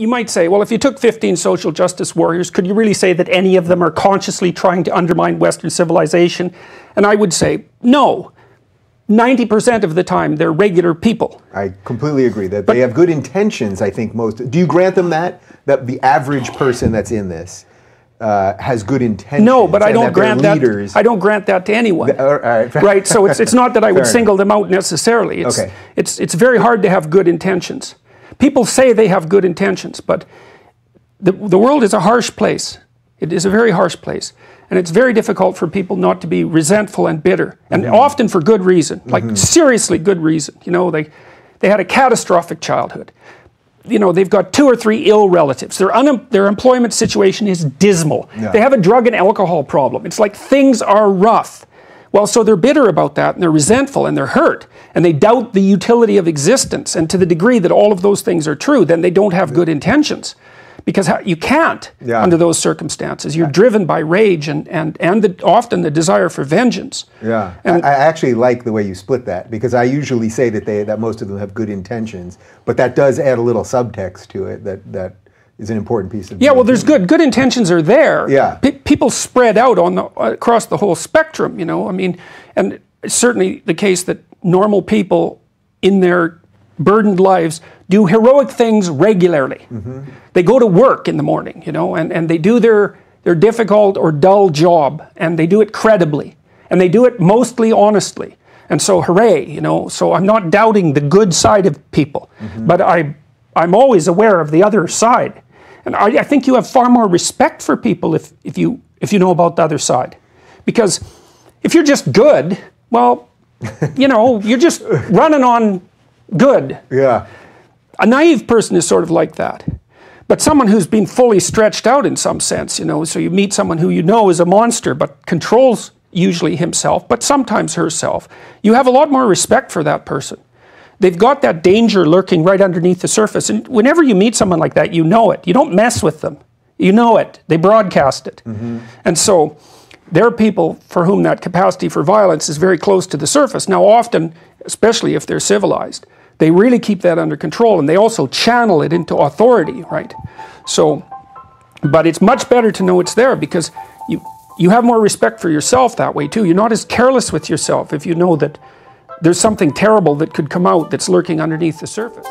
you might say, well, if you took 15 social justice warriors, could you really say that any of them are consciously trying to undermine Western civilization? And I would say, no. 90% of the time, they're regular people. I completely agree that they have good intentions, I think most. Do you grant them that the average person that's in this has good intentions? No, but I don't grant that. I don't grant that to anyone. Right? So it's not that I would single them out necessarily. It's very hard to have good intentions. People say they have good intentions, but the world is a harsh place. It is a very harsh place. And it's very difficult for people not to be resentful and bitter, and often for good reason, like seriously good reason. You know, they had a catastrophic childhood. You know, they've got 2 or 3 ill relatives. Their employment situation is dismal. Yeah. They have a drug and alcohol problem. It's like things are rough. Well, so they're bitter about that, and they're resentful, and they're hurt, and they doubt the utility of existence. And to the degree that all of those things are true, then they don't have good intentions. Because you can't under those circumstances. You're driven by rage and often the desire for vengeance. Yeah, and I actually like the way you split that, because I usually say that most of them have good intentions, but that does add a little subtext to it that is an important piece of. Yeah, well, there's good intentions are there. Yeah, people spread out across the whole spectrum. You know, I mean, and it's certainly the case that normal people in their burdened lives do heroic things regularly. They go to work in the morning, you know, and they do their difficult or dull job, and they do it credibly, and they do it mostly honestly. And so hooray, you know, so I'm not doubting the good side of people, but I'm always aware of the other side. And I think you have far more respect for people if you know about the other side. Because if you're just good, well, you know, you're just running on good. Yeah. A naive person is sort of like that. But someone who's been fully stretched out in some sense, you know, so you meet someone who you know is a monster but controls usually himself, but sometimes herself, you have a lot more respect for that person. They've got that danger lurking right underneath the surface. And whenever you meet someone like that, you know it. You don't mess with them. You know it. They broadcast it. And so there are people for whom that capacity for violence is very close to the surface. Now often, especially if they're civilized, they really keep that under control, and they also channel it into authority, right? So, but it's much better to know it's there, because you have more respect for yourself that way too. You're not as careless with yourself if you know that there's something terrible that could come out that's lurking underneath the surface.